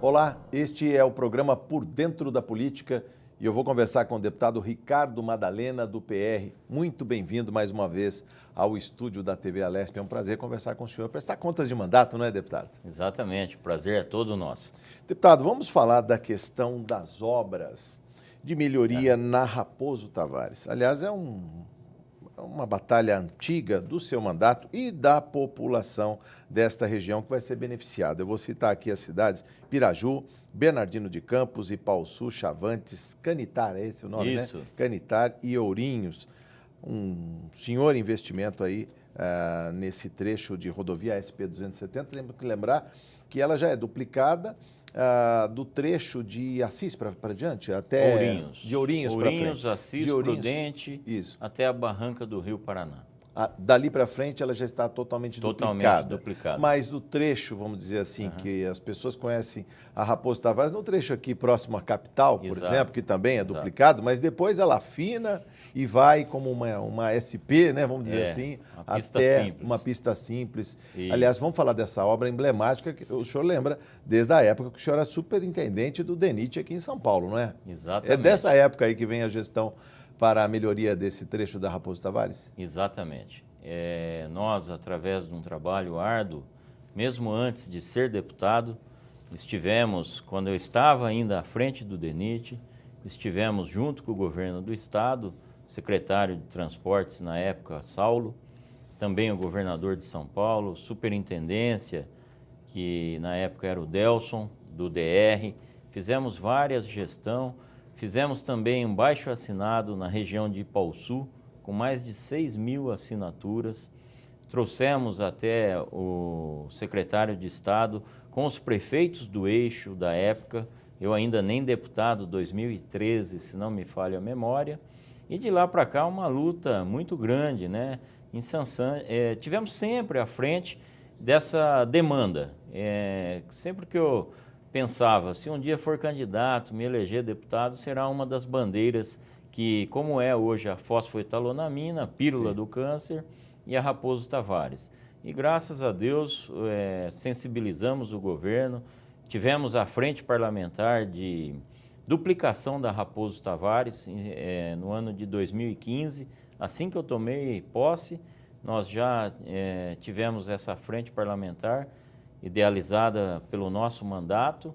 Olá, este é o programa Por Dentro da Política e eu vou conversar com o deputado Ricardo Madalena, do PR. Muito bem-vindo mais uma vez ao estúdio da TV Alesp. É um prazer conversar com o senhor, prestar contas de mandato, não é, deputado? Exatamente, o prazer é todo nosso. Deputado, vamos falar da questão das obras de melhoria na Raposo Tavares. Aliás, é uma batalha antiga do seu mandato e da população desta região que vai ser beneficiada. Eu vou citar aqui as cidades: Piraju, Bernardino de Campos, Ipauçu, Chavantes, Canitar, é esse o nome, Isso. né? Canitar e Ourinhos. Um senhor investimento aí nesse trecho de rodovia SP-270. Temos que lembrar que ela já é duplicada do trecho de Assis para diante, até Ourinhos. de Ourinhos para frente. Ourinhos, Assis, de Ourinhos, Prudente, isso. até a barranca do Rio Paraná. Dali para frente ela já está totalmente duplicada. Mas do trecho, vamos dizer assim, que as pessoas conhecem a Raposo Tavares, no trecho aqui próximo à capital, por exemplo, que também é duplicado, mas depois ela afina e vai como uma SP, né, vamos dizer assim, até uma pista simples. Isso. Aliás, vamos falar dessa obra emblemática que o senhor lembra desde a época que o senhor era superintendente do DENIT aqui em São Paulo, não é? Exatamente. É dessa época aí que vem a gestão para a melhoria desse trecho da Raposo Tavares? Exatamente. Nós, através de um trabalho árduo, mesmo antes de ser deputado, estivemos, quando eu estava ainda à frente do DENIT, estivemos junto com o governo do estado, secretário de Transportes na época, Saulo, também o governador de São Paulo, superintendência, que na época era o Delson, do DR, fizemos várias gestões. Fizemos também um baixo-assinado na região de Ipauçu, com mais de 6.000 assinaturas. Trouxemos até o secretário de Estado com os prefeitos do eixo da época, eu ainda nem deputado, 2013, se não me falha a memória. E de lá para cá uma luta muito grande, né? Tivemos sempre à frente dessa demanda. Sempre que eu pensava, se um dia for candidato, me eleger deputado, será uma das bandeiras que, como é hoje a fosfoetalonamina, a pílula do câncer e a Raposo Tavares. E graças a Deus sensibilizamos o governo, tivemos a frente parlamentar de duplicação da Raposo Tavares no ano de 2015. Assim que eu tomei posse, nós já tivemos essa frente parlamentar idealizada pelo nosso mandato,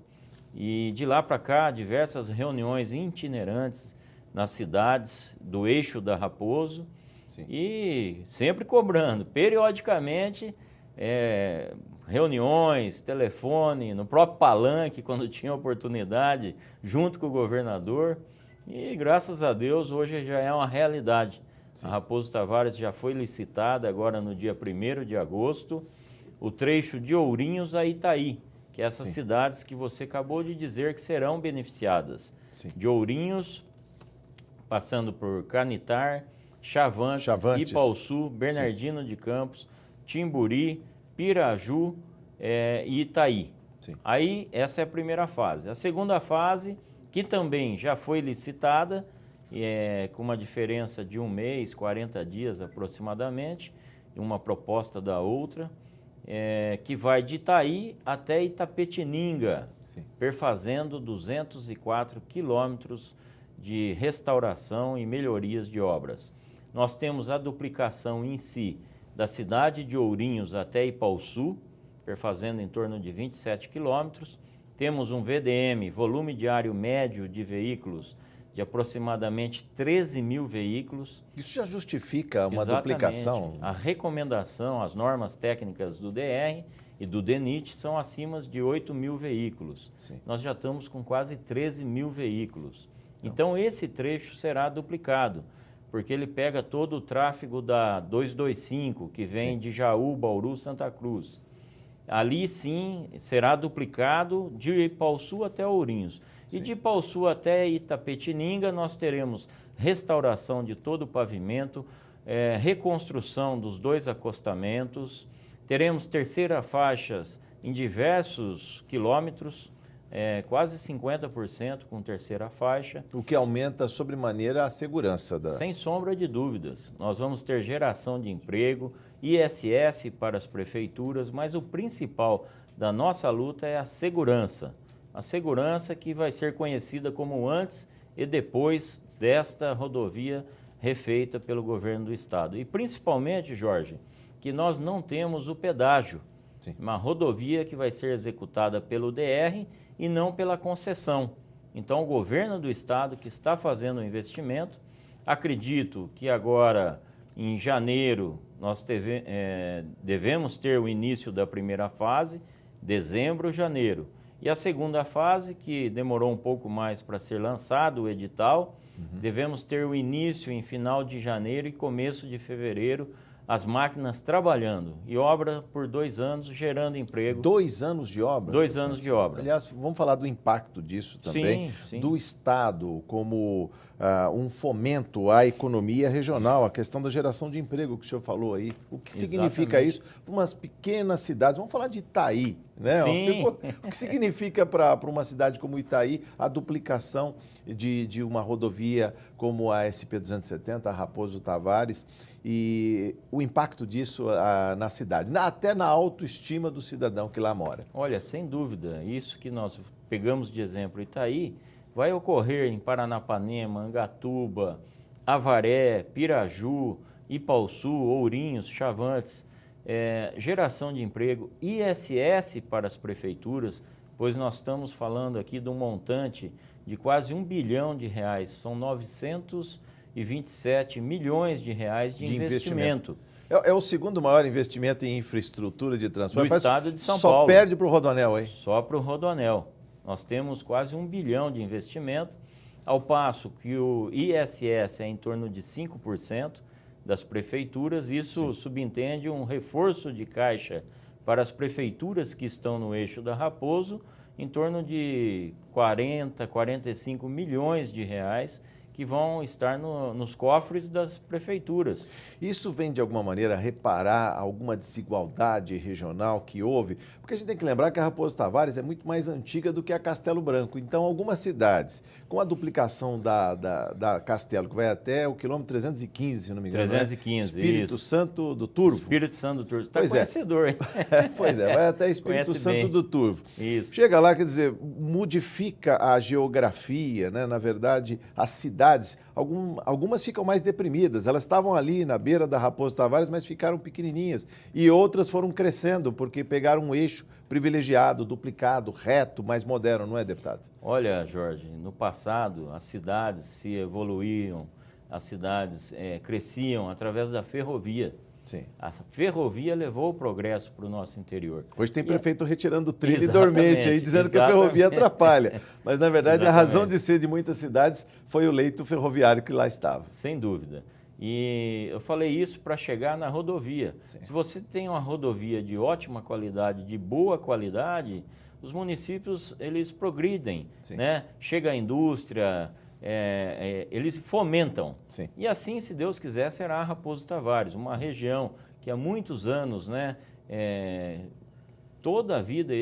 e de lá para cá diversas reuniões itinerantes nas cidades do eixo da Raposo. Sim. E sempre cobrando, periodicamente, reuniões, telefone, no próprio palanque, quando tinha oportunidade, junto com o governador, e graças a Deus hoje já é uma realidade. Sim. A Raposo Tavares já foi licitada agora no dia 1º de agosto, o trecho de Ourinhos a Itaí, que é essas cidades que você acabou de dizer que serão beneficiadas. Sim. De Ourinhos, passando por Canitar, Chavantes, Ipauçu, Bernardino de Campos, Timburi, Piraju e Itaí. Sim. Aí essa é a primeira fase. A segunda fase, que também já foi licitada, com uma diferença de 1 mês, 40 dias aproximadamente, uma proposta da outra, que vai de Itaí até Itapetininga, perfazendo 204 quilômetros de restauração e melhorias de obras. Nós temos a duplicação em si da cidade de Ourinhos até Ipauçu, perfazendo em torno de 27 quilômetros. Temos um VDM, volume diário médio de veículos, de aproximadamente 13.000 veículos. Isso já justifica uma duplicação? A recomendação, as normas técnicas do DR e do DENIT são acima de 8.000 veículos. Sim. Nós já estamos com quase 13.000 veículos. Então esse trecho será duplicado, porque ele pega todo o tráfego da 225, que vem de Jaú, Bauru, Santa Cruz. Ali sim será duplicado de Ipauçu até Ourinhos. Sim. E de Ipauçu até Itapetininga nós teremos restauração de todo o pavimento, reconstrução dos 2 acostamentos, teremos terceira faixas em diversos quilômetros, quase 50% com terceira faixa. O que aumenta sobremaneira a segurança da... Sem sombra de dúvidas. Nós vamos ter geração de emprego, ISS para as prefeituras, mas o principal da nossa luta é a segurança. A segurança que vai ser conhecida como antes e depois desta rodovia refeita pelo governo do estado. E principalmente, Jorge, que nós não temos o pedágio. Sim. Uma rodovia que vai ser executada pelo DR e não pela concessão. Então, o governo do estado que está fazendo o investimento, acredito que agora, em janeiro, nós devemos ter o início da primeira fase, dezembro, janeiro. E a segunda fase, que demorou um pouco mais para ser lançado o edital, devemos ter o início em final de janeiro e começo de fevereiro, as máquinas trabalhando. E obra por 2 anos, gerando emprego. 2 anos de obra? 2 anos de obra. Aliás, vamos falar do impacto disso também, sim. do Estado como um fomento à economia regional, a questão da geração de emprego que o senhor falou aí. O que significa isso para umas pequenas cidades? Vamos falar de Itaí, né? Sim. O que significa para uma cidade como Itaí a duplicação de uma rodovia como a SP-270, a Raposo Tavares, e o impacto disso na cidade, até na autoestima do cidadão que lá mora? Olha, sem dúvida, isso que nós pegamos de exemplo Itaí, vai ocorrer em Paranapanema, Angatuba, Avaré, Piraju, Ipauçu, Ourinhos, Chavantes, geração de emprego, ISS para as prefeituras, pois nós estamos falando aqui de um montante de quase R$1 bilhão, são 927 milhões de reais de investimento. É o segundo maior investimento em infraestrutura de transporte do estado de São Paulo. Só perde para o Rodoanel, hein? Só para o Rodoanel. Nós temos quase R$1 bilhão de investimento, ao passo que o ISS é em torno de 5% das prefeituras. Isso subentende um reforço de caixa para as prefeituras que estão no eixo da Raposo, em torno de 40, 45 milhões de reais que vão estar nos cofres das prefeituras. Isso vem, de alguma maneira, reparar alguma desigualdade regional que houve? Porque a gente tem que lembrar que a Raposo Tavares é muito mais antiga do que a Castelo Branco. Então, algumas cidades, com a duplicação da Castelo, que vai até o quilômetro 315, se não me engano, 315, Espírito Santo do Turvo. Espírito Santo do Turvo. Está conhecedor, hein? Pois é, vai até Espírito Santo do Turvo. Isso. Chega lá, quer dizer, modifica a geografia, né? Na verdade, as cidades, algumas ficam mais deprimidas. Elas estavam ali na beira da Raposo Tavares, mas ficaram pequenininhas. E outras foram crescendo, porque pegaram um eixo privilegiado, duplicado, reto, mais moderno, não é, deputado? Olha, Jorge, no passado as cidades se evoluíam, as cidades cresciam através da ferrovia. Sim. A ferrovia levou o progresso para o nosso interior. Hoje tem prefeito retirando trilha e dormente aí, dizendo que a ferrovia atrapalha. Mas, na verdade, a razão de ser de muitas cidades foi o leito ferroviário que lá estava. Sem dúvida. E eu falei isso para chegar na rodovia. Sim. Se você tem uma rodovia de ótima qualidade, de boa qualidade, os municípios eles progridem, né? Chega a indústria, eles fomentam. Sim. E assim, se Deus quiser, será a Raposo Tavares, uma região que há muitos anos, né, toda a vida,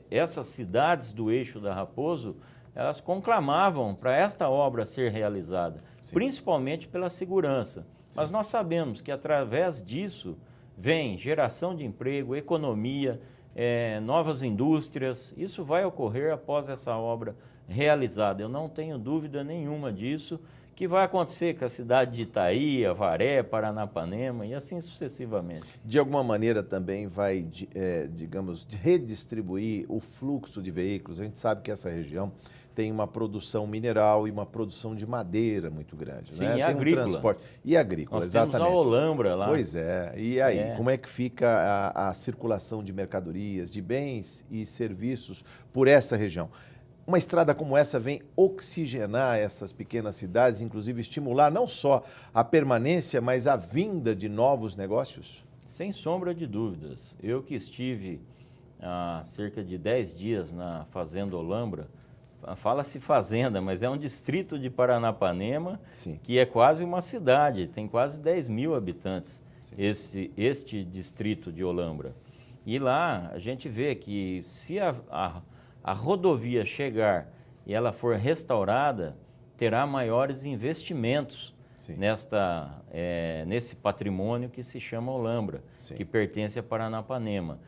essas cidades do eixo da Raposo, elas conclamavam para esta obra ser realizada, principalmente pela segurança. Mas nós sabemos que através disso vem geração de emprego, economia, novas indústrias. Isso vai ocorrer após essa obra realizada. Eu não tenho dúvida nenhuma disso, que vai acontecer com a cidade de Itaí, Avaré, Paranapanema e assim sucessivamente. De alguma maneira também vai, digamos, redistribuir o fluxo de veículos. A gente sabe que essa região tem uma produção mineral e uma produção de madeira muito grande. Sim, né? e tem agrícola. Um transporte. E agrícola, Nós exatamente. temos a Olambra lá. Pois é. E aí, como é que fica a circulação de mercadorias, de bens e serviços por essa região? Uma estrada como essa vem oxigenar essas pequenas cidades, inclusive estimular não só a permanência, mas a vinda de novos negócios? Sem sombra de dúvidas. Eu que estive há cerca de 10 dias na Fazenda Olambra, fala-se fazenda, mas é um distrito de Paranapanema, que é quase uma cidade, tem quase 10 mil habitantes, este distrito de Olambra. E lá a gente vê que se a rodovia chegar e ela for restaurada, terá maiores investimentos nesse patrimônio que se chama Olambra, que pertence a Paranapanema.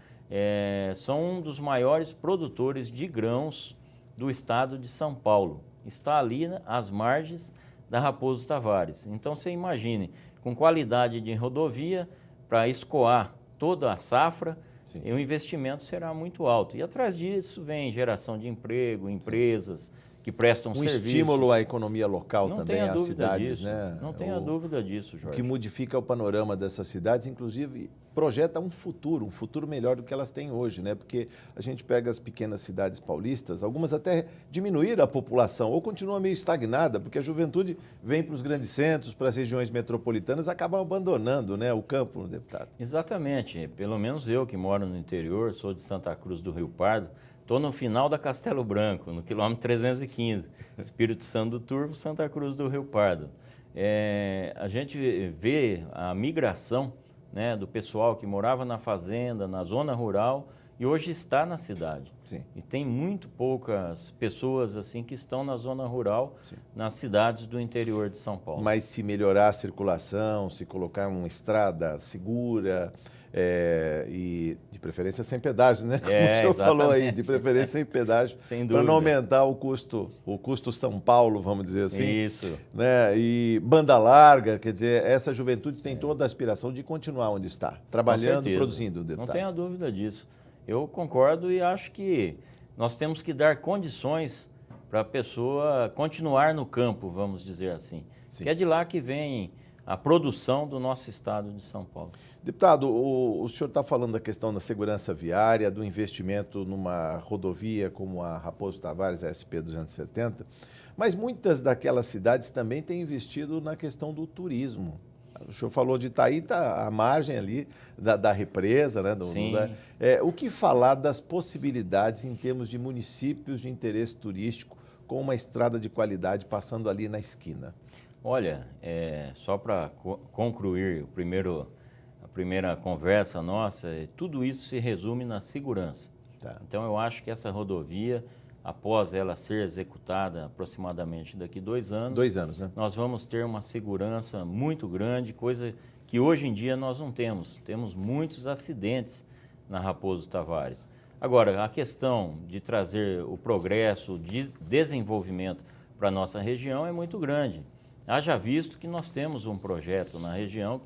São um dos maiores produtores de grãos do estado de São Paulo. Está ali às margens da Raposo Tavares. Então, você imagine, com qualidade de rodovia, para escoar toda a safra, o investimento será muito alto. E atrás disso vem geração de emprego, empresas que prestam serviços. Um estímulo à economia local também, às cidades, disso, né? Não tenha dúvida disso, Jorge. O que modifica o panorama dessas cidades, inclusive projeta um futuro melhor do que elas têm hoje, né? Porque a gente pega as pequenas cidades paulistas, algumas até diminuíram a população ou continua meio estagnada, porque a juventude vem para os grandes centros, para as regiões metropolitanas, acabam abandonando, né, o campo, deputado. Exatamente. Pelo menos eu, que moro no interior, sou de Santa Cruz do Rio Pardo, estou no final da Castelo Branco, no quilômetro 315, Espírito Santo do Turvo, Santa Cruz do Rio Pardo. A gente vê a migração, né, do pessoal que morava na fazenda, na zona rural, e hoje está na cidade. Sim. E tem muito poucas pessoas assim que estão na zona rural, sim, nas cidades do interior de São Paulo. Mas se melhorar a circulação, se colocar uma estrada segura, e de preferência sem pedágio, né? Como o senhor exatamente. falou aí, de preferência sem pedágio, para não aumentar o custo São Paulo, vamos dizer assim. Isso. Né? E banda larga, quer dizer, essa juventude tem toda a aspiração de continuar onde está, trabalhando, produzindo, deputado. Não tenha dúvida disso. Eu concordo e acho que nós temos que dar condições para a pessoa continuar no campo, vamos dizer assim. Sim. Que é de lá que vem a produção do nosso estado de São Paulo. Deputado, o senhor está falando da questão da segurança viária, do investimento numa rodovia como a Raposo Tavares, a SP-270, mas muitas daquelas cidades também têm investido na questão do turismo. O senhor falou de Itaí, está à margem ali da represa, né? Sim. O que falar das possibilidades em termos de municípios de interesse turístico com uma estrada de qualidade passando ali na esquina? Olha, só para concluir a primeira conversa nossa, tudo isso se resume na segurança. Tá. Então, eu acho que essa rodovia, após ela ser executada aproximadamente daqui 2 anos... 2 anos, né? Nós vamos ter uma segurança muito grande, coisa que hoje em dia nós não temos. Temos muitos acidentes na Raposo Tavares. Agora, a questão de trazer o progresso, o desenvolvimento para a nossa região é muito grande. Haja visto que nós temos um projeto na região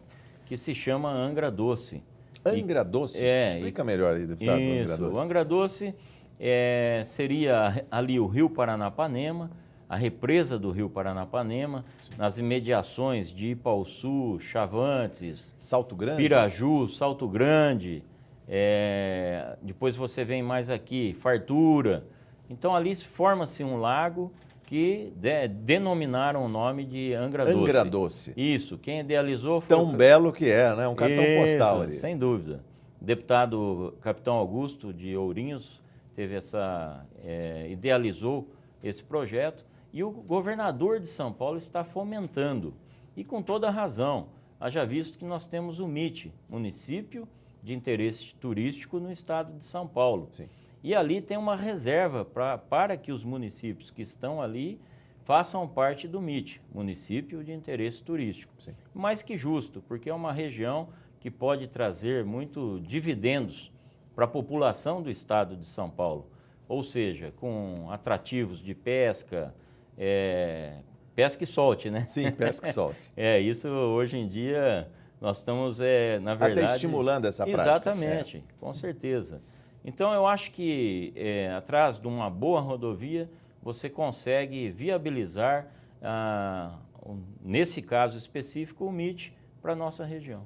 que se chama Angra Doce. Angra Doce? Explica melhor aí, deputado. Isso, Angra Doce. O Angra Doce seria ali o Rio Paranapanema, a represa do Rio Paranapanema, sim, nas imediações de Ipaussu, Chavantes, Salto Grande, Piraju, Salto Grande, depois você vem mais aqui, Fartura. Então ali forma-se um lago que denominaram o nome de Angra Doce. Angra Doce. Isso, quem idealizou foi... Tão belo que é, né? Um cartão postal ali. Sem dúvida. O deputado Capitão Augusto de Ourinhos idealizou esse projeto e o governador de São Paulo está fomentando. E com toda razão, haja visto que nós temos o MIT, Município de Interesse Turístico no estado de São Paulo. Sim. E ali tem uma reserva para que os municípios que estão ali façam parte do MIT, Município de Interesse Turístico. Sim. Mais que justo, porque é uma região que pode trazer muito dividendos para a população do estado de São Paulo. Ou seja, com atrativos de pesca, pesca e solte, né? Sim, pesca e solte. Isso hoje em dia nós estamos, na verdade... Até estimulando essa prática. Exatamente, com certeza. Então, eu acho que, atrás de uma boa rodovia, você consegue viabilizar, nesse caso específico, o MIT para a nossa região.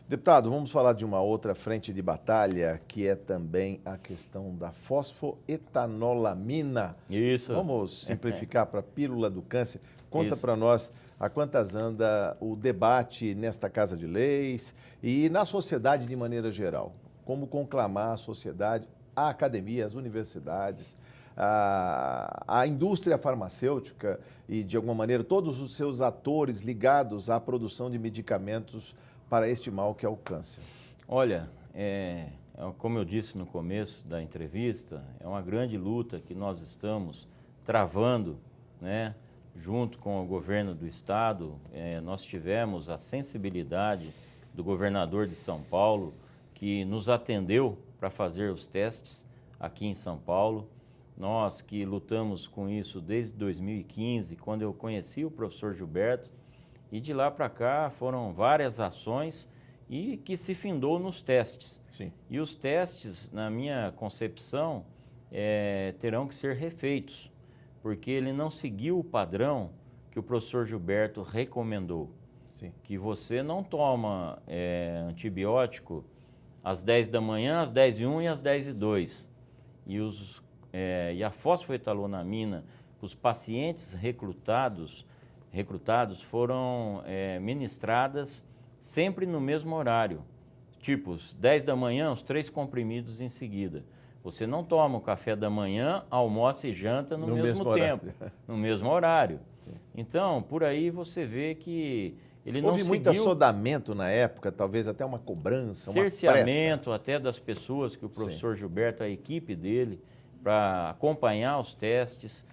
Deputado, vamos falar de uma outra frente de batalha, que é também a questão da fosfoetanolamina. Isso. Vamos simplificar para a pílula do câncer. Conta para nós a quantas anda o debate nesta Casa de Leis e na sociedade de maneira geral. Como conclamar a sociedade, a academia, as universidades, a indústria farmacêutica e, de alguma maneira, todos os seus atores ligados à produção de medicamentos para este mal que é o câncer. Olha, como eu disse no começo da entrevista, é uma grande luta que nós estamos travando, né, junto com o governo do estado. Nós tivemos a sensibilidade do governador de São Paulo, que nos atendeu para fazer os testes aqui em São Paulo. nós que lutamos com isso desde 2015, quando eu conheci o professor Gilberto, e de lá para cá foram várias ações e que se findou nos testes. Sim. E os testes, na minha concepção, terão que ser refeitos, porque ele não seguiu o padrão que o professor Gilberto recomendou. Sim. Que você não toma antibiótico às 10 da manhã, às 10h01 e às 10h02. E a fosfoetalonamina, os pacientes recrutados foram ministradas sempre no mesmo horário. Tipo, às 10 da manhã, os 3 comprimidos em seguida. Você não toma o café da manhã, almoça e janta no mesmo tempo, no mesmo horário. Sim. Então, por aí você vê que ele não Houve seguiu... muito assodamento na época, talvez até uma cobrança, cerceamento até das pessoas que o professor Sim. Gilberto, a equipe dele, para acompanhar os testes.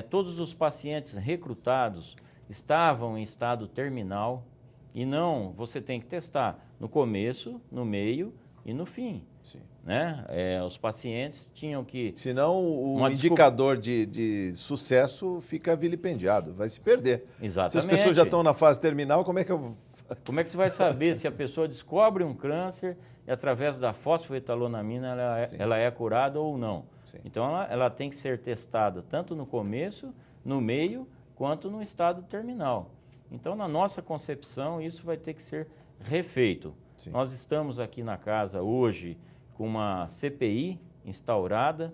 Todos os pacientes recrutados estavam em estado terminal e não, você tem que testar no começo, no meio e no fim. Sim. Né? Os pacientes tinham que... Senão o indicador de sucesso fica vilipendiado, vai se perder. Exatamente. Se as pessoas já estão na fase terminal, como é que eu... Como é que você vai saber se a pessoa descobre um câncer e através da fosfoetalonamina ela é curada ou não? Sim. Então ela tem que ser testada tanto no começo, no meio, quanto no estado terminal. Então, na nossa concepção, isso vai ter que ser refeito. Sim. Nós estamos aqui na casa hoje com uma CPI instaurada,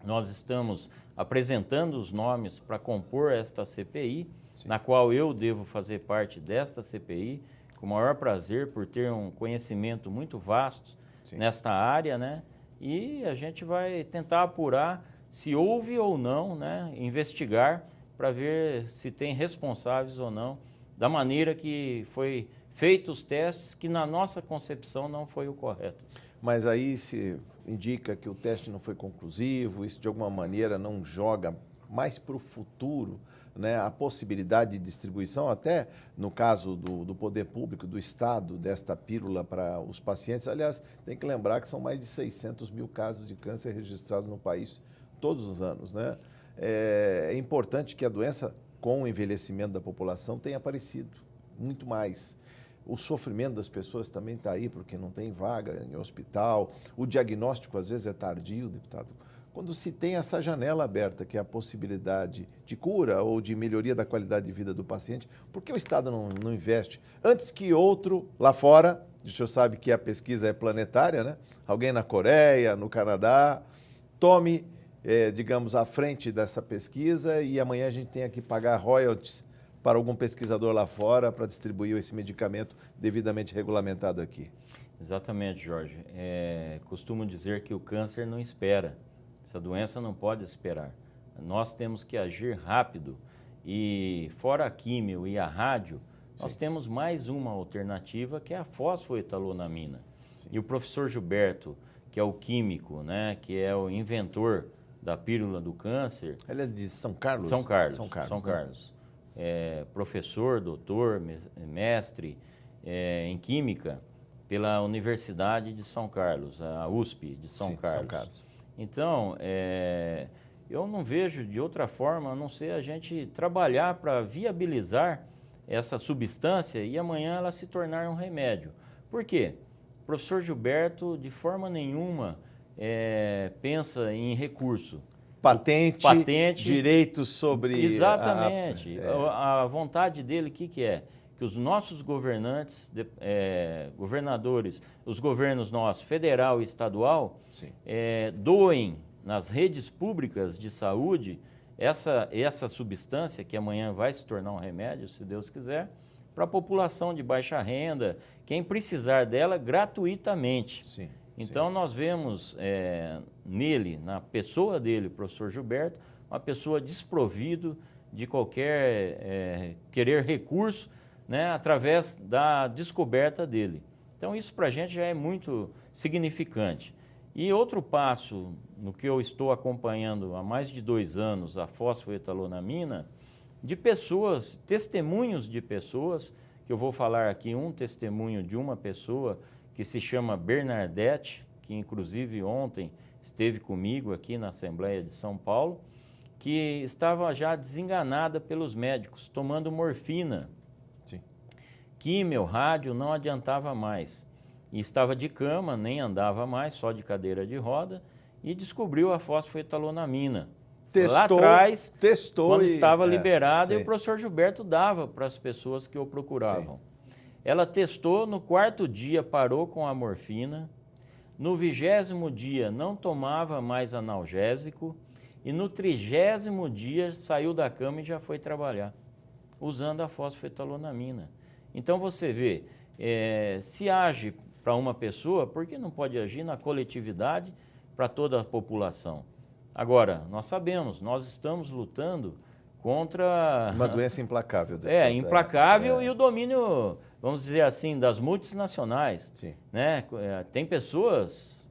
nós estamos apresentando os nomes para compor esta CPI, sim, na qual eu devo fazer parte desta CPI, com o maior prazer por ter um conhecimento muito vasto, sim, nesta área, né? E a gente vai tentar apurar se houve ou não, né? Investigar para ver se tem responsáveis ou não, da maneira que foi feitos os testes, que na nossa concepção não foi o correto. Mas aí se indica que o teste não foi conclusivo, isso de alguma maneira não joga mais para o futuro, né, a possibilidade de distribuição, até no caso do poder público, do Estado, desta pílula para os pacientes. Aliás, tem que lembrar que são mais de 600 mil casos de câncer registrados no país todos os anos, né? É importante que a doença, com o envelhecimento da população, tenha aparecido muito mais. O sofrimento das pessoas também está aí, porque não tem vaga em hospital. O diagnóstico, às vezes, é tardio, deputado. Quando se tem essa janela aberta, que é a possibilidade de cura ou de melhoria da qualidade de vida do paciente, por que o Estado não investe? Antes que outro lá fora, o senhor sabe que a pesquisa é planetária, né? Alguém na Coreia, no Canadá, tome, digamos, à frente dessa pesquisa e amanhã a gente tenha que pagar royalties para algum pesquisador lá fora para distribuir esse medicamento devidamente regulamentado aqui. Exatamente, Jorge. Costumo dizer que o câncer não espera. Essa doença não pode esperar. Nós temos que agir rápido. E fora a químio e a rádio, nós Sim. temos mais uma alternativa, que é a fosfoetalonamina. Sim. E o professor Gilberto, que é o químico, né, que é o inventor da pílula do câncer... Ele é de São Carlos? São Carlos. São Carlos. Professor, doutor, mestre em Química pela Universidade de São Carlos, a USP de São Carlos. São Carlos. Então, eu não vejo de outra forma a não ser a gente trabalhar para viabilizar essa substância e amanhã ela se tornar um remédio. Por quê? O professor Gilberto, de forma nenhuma, pensa em recurso. Patente, direitos sobre... Exatamente. A vontade dele, o que é? Que os nossos governantes, governadores, os governos nossos, federal e estadual, doem nas redes públicas de saúde essa substância, que amanhã vai se tornar um remédio, se Deus quiser, para a população de baixa renda, quem precisar dela gratuitamente. Sim. Então, nós vemos nele, na pessoa dele, o professor Gilberto, uma pessoa desprovido de qualquer querer recurso, né, através da descoberta dele. Então, isso para a gente já é muito significante. E outro passo, no que eu estou acompanhando há mais de 2 anos, a fosfoetalonamina, de pessoas, testemunhos de pessoas, que eu vou falar aqui um testemunho de uma pessoa que se chama Bernadette, que inclusive ontem esteve comigo aqui na Assembleia de São Paulo, que estava já desenganada pelos médicos, tomando morfina. Sim. Químio, rádio, não adiantava mais. E estava de cama, nem andava mais, só de cadeira de roda, e descobriu a fosfoetalonamina. Lá atrás, quando estava liberada, e o professor Gilberto dava para as pessoas que o procuravam. Sim. Ela testou, no 4º dia parou com a morfina, no 20º dia não tomava mais analgésico e no 30º dia saiu da cama e já foi trabalhar, usando a fosfoetalonamina. Então você vê, se age para uma pessoa, por que não pode agir na coletividade para toda a população? Agora, nós sabemos, nós estamos lutando contra... Uma doença implacável. Implacável e o domínio, vamos dizer assim, das multinacionais. Sim. Né? Tem pessoas,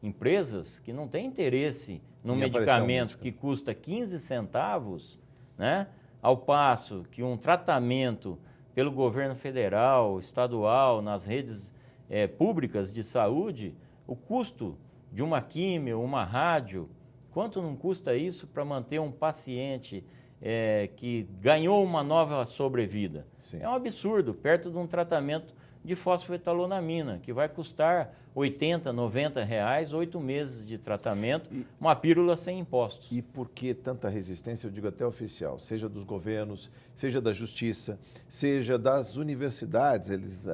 empresas que não têm interesse no medicamento que custa 15 centavos, né? Ao passo que um tratamento pelo governo federal, estadual, nas redes públicas de saúde, o custo de uma químio, uma rádio, quanto não custa isso para manter um paciente que ganhou uma nova sobrevida? Sim. É um absurdo, perto de um tratamento de fosfoetalonamina, que vai custar R$80, R$90, 8 meses de tratamento, uma pílula sem impostos. E por que tanta resistência, eu digo até oficial, seja dos governos, seja da justiça, seja das universidades, eles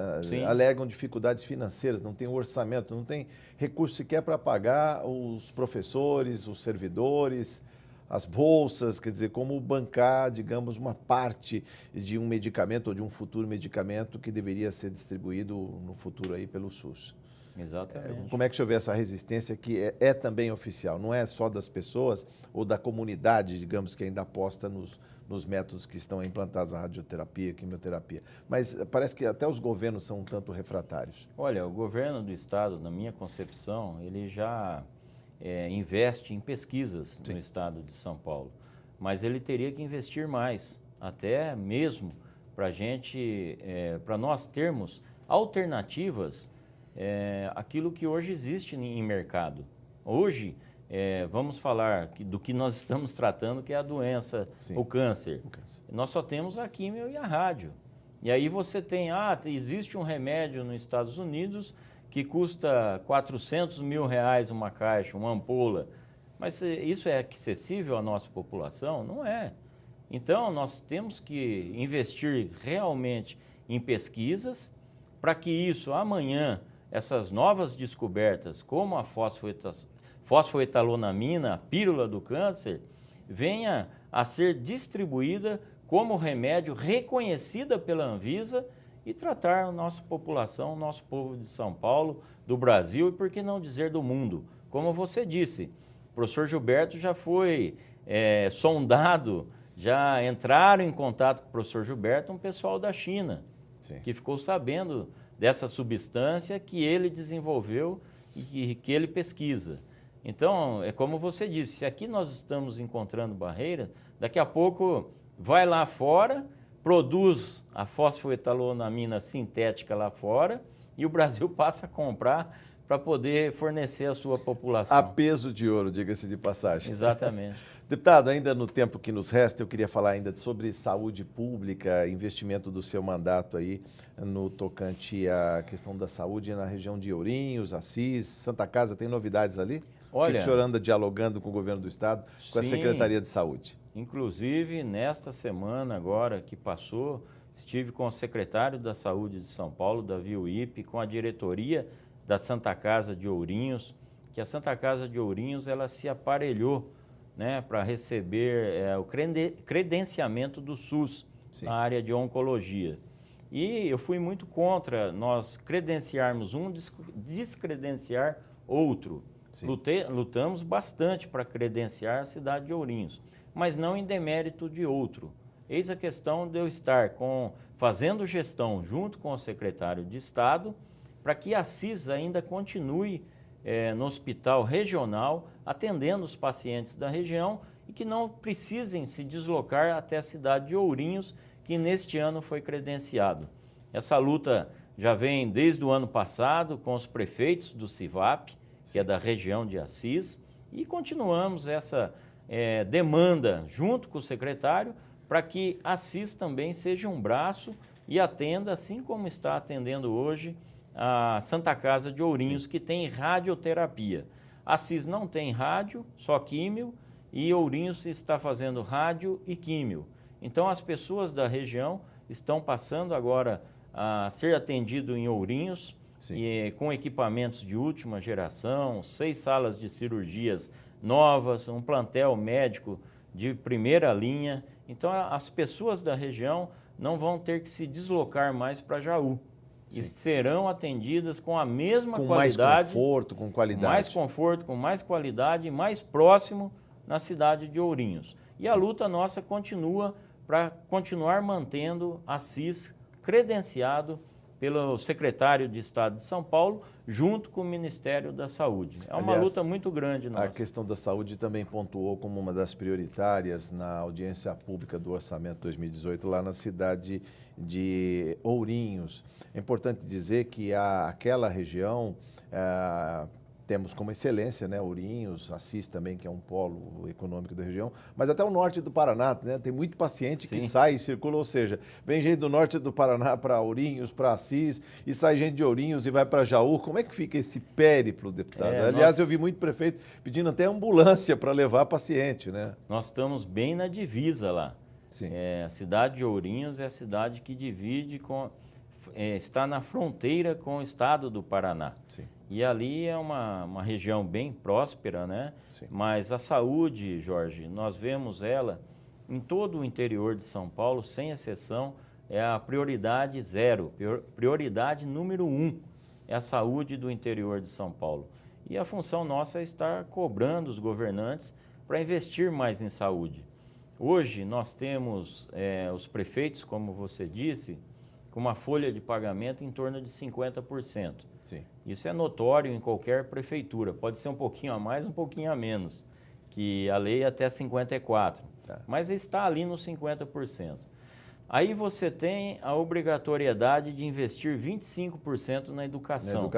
alegam dificuldades financeiras, não tem orçamento, não tem recurso sequer para pagar os professores, os servidores, as bolsas, quer dizer, como bancar, digamos, uma parte de um medicamento ou de um futuro medicamento que deveria ser distribuído no futuro aí pelo SUS. Exatamente. Como é que o senhor vê essa resistência que é também oficial? Não é só das pessoas ou da comunidade, digamos, que ainda aposta nos métodos que estão implantados, a radioterapia, a quimioterapia. Mas parece que até os governos são um tanto refratários. Olha, o governo do estado, na minha concepção, ele já investe em pesquisas no estado de São Paulo. Mas ele teria que investir mais, até mesmo para nós termos alternativas aquilo que hoje existe em mercado. Hoje, vamos falar do que nós estamos tratando, que é a doença, o câncer. Nós só temos a químio e a rádio. E aí você tem, existe um remédio nos Estados Unidos que custa R$400 mil uma caixa, uma ampola. Mas isso é acessível à nossa população? Não é. Então, nós temos que investir realmente em pesquisas para que isso, amanhã, essas novas descobertas, como a fosfoetalonamina, a pílula do câncer, venha a ser distribuída como remédio reconhecida pela Anvisa e tratar a nossa população, o nosso povo de São Paulo, do Brasil e, por que não dizer, do mundo. Como você disse, o professor Gilberto já foi sondado, já entraram em contato com o professor Gilberto um pessoal da China, que ficou sabendo dessa substância que ele desenvolveu e que ele pesquisa. Então, é como você disse, se aqui nós estamos encontrando barreiras, daqui a pouco vai lá fora, produz a fosfoetalonamina sintética lá fora e o Brasil passa a comprar para poder fornecer a sua população. A peso de ouro, diga-se de passagem. Exatamente. Deputado, ainda no tempo que nos resta, eu queria falar ainda sobre saúde pública, investimento do seu mandato aí no tocante à questão da saúde na região de Ourinhos, Assis, Santa Casa, tem novidades ali? Olha, o que o senhor anda dialogando com o governo do Estado, com a Secretaria de Saúde? Inclusive, nesta semana agora que passou, estive com o secretário da Saúde de São Paulo, Davi Uip, com a diretoria da Santa Casa de Ourinhos, que a Santa Casa de Ourinhos ela se aparelhou, né, para receber o credenciamento do SUS na área de oncologia. E eu fui muito contra nós credenciarmos um, descredenciar outro. Lutamos bastante para credenciar a cidade de Ourinhos, mas não em demérito de outro. Eis a questão de eu estar fazendo gestão junto com o secretário de Estado para que a Assis ainda continue no hospital regional, atendendo os pacientes da região e que não precisem se deslocar até a cidade de Ourinhos, que neste ano foi credenciado. Essa luta já vem desde o ano passado com os prefeitos do CIVAP, que é da região de Assis, e continuamos essa demanda junto com o secretário para que Assis também seja um braço e atenda, assim como está atendendo hoje, a Santa Casa de Ourinhos, que tem radioterapia. Assis não tem rádio, só químio, e Ourinhos está fazendo rádio e químio. Então, as pessoas da região estão passando agora a ser atendido em Ourinhos, com equipamentos de última geração, 6 salas de cirurgias novas, um plantel médico de primeira linha. Então, as pessoas da região não vão ter que se deslocar mais para Jaú. E serão atendidas com a mesma qualidade. Com mais conforto, com qualidade. Mais conforto, com mais qualidade, mais próximo na cidade de Ourinhos. E a luta nossa continua para continuar mantendo Assis credenciado pelo secretário de Estado de São Paulo, junto com o Ministério da Saúde. É uma luta muito grande nossa. A questão da saúde também pontuou como uma das prioritárias na audiência pública do Orçamento 2018, lá na cidade de Ourinhos. É importante dizer que aquela região temos como excelência, né, Ourinhos, Assis também, que é um polo econômico da região, mas até o norte do Paraná, né, tem muito paciente que sai e circula, ou seja, vem gente do norte do Paraná para Ourinhos, para Assis, e sai gente de Ourinhos e vai para Jaú. Como é que fica esse périplo, deputado? Aliás, eu vi muito prefeito pedindo até ambulância para levar paciente, né? Nós estamos bem na divisa lá. Sim. A cidade de Ourinhos é a cidade que divide está na fronteira com o estado do Paraná. Sim. E ali é uma região bem próspera, né? Sim. Mas a saúde, Jorge, nós vemos ela em todo o interior de São Paulo, sem exceção, é a prioridade 0, prioridade número 1, é a saúde do interior de São Paulo. E a função nossa é estar cobrando os governantes para investir mais em saúde. Hoje nós temos os prefeitos, como você disse, com uma folha de pagamento em torno de 50%. Sim. Isso é notório em qualquer prefeitura, pode ser um pouquinho a mais, um pouquinho a menos, que a lei é até 54%, mas está ali nos 50%. Aí você tem a obrigatoriedade de investir 25% na educação.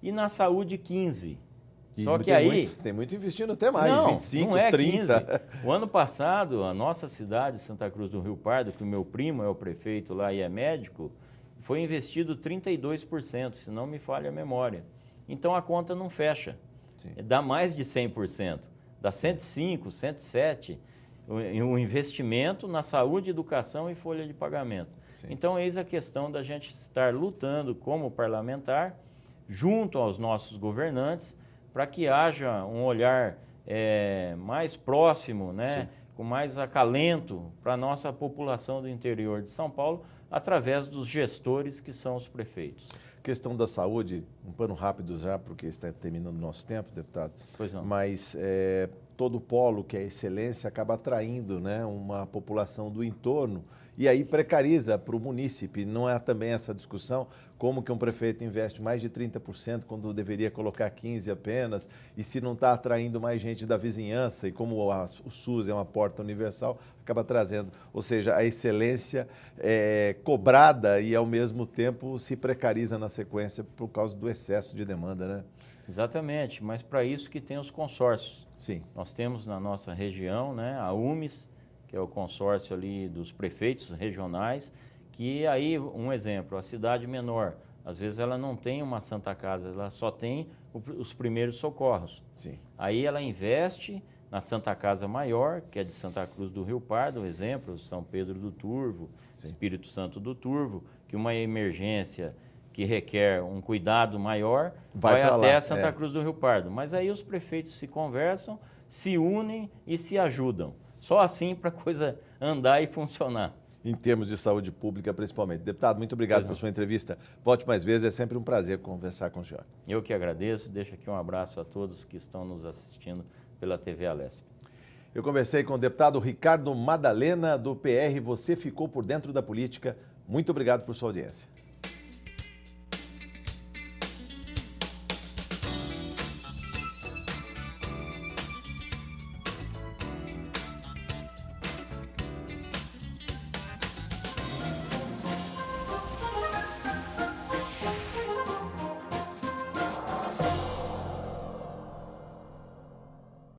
E na saúde 15%. Só que aí... Tem muito investindo até mais, 25%, não é 30%. 15%. O ano passado, a nossa cidade, Santa Cruz do Rio Pardo, que o meu primo é o prefeito lá e é médico, foi investido 32%, se não me falha a memória. Então a conta não fecha. Sim. Dá mais de 100%. Dá 105%, 107%. O investimento na saúde, educação e folha de pagamento. Sim. Então eis a questão da gente estar lutando como parlamentar, junto aos nossos governantes, para que haja um olhar mais próximo, né, com mais acalento para a nossa população do interior de São Paulo, através dos gestores que são os prefeitos. Questão da saúde, um pano rápido já, porque está terminando o nosso tempo, deputado. Pois não. Mas todo polo que é excelência acaba atraindo, né, uma população do entorno e aí precariza para o munícipe. Não é também essa discussão, como que um prefeito investe mais de 30% quando deveria colocar 15% apenas, e se não está atraindo mais gente da vizinhança, e como o SUS é uma porta universal, acaba trazendo. Ou seja, a excelência é cobrada e, ao mesmo tempo, se precariza na sequência por causa do excesso de demanda, né? Exatamente, mas para isso que tem os consórcios. Sim. Nós temos na nossa região, né, a UMES, que é o consórcio ali dos prefeitos regionais, que aí, um exemplo, a cidade menor, às vezes ela não tem uma Santa Casa, ela só tem os primeiros socorros. Sim. Aí ela investe na Santa Casa Maior, que é de Santa Cruz do Rio Pardo, exemplo, São Pedro do Turvo, Sim. Espírito Santo do Turvo, que uma emergência que requer um cuidado maior vai até a Santa Cruz do Rio Pardo. Mas aí os prefeitos se conversam, se unem e se ajudam. Só assim para a coisa andar e funcionar. Em termos de saúde pública, principalmente. Deputado, muito obrigado pela sua entrevista. Volte mais vezes, é sempre um prazer conversar com o senhor. Eu que agradeço, deixo aqui um abraço a todos que estão nos assistindo pela TV Alesp. Eu conversei com o deputado Ricardo Madalena, do PR. Você ficou por dentro da política. Muito obrigado por sua audiência.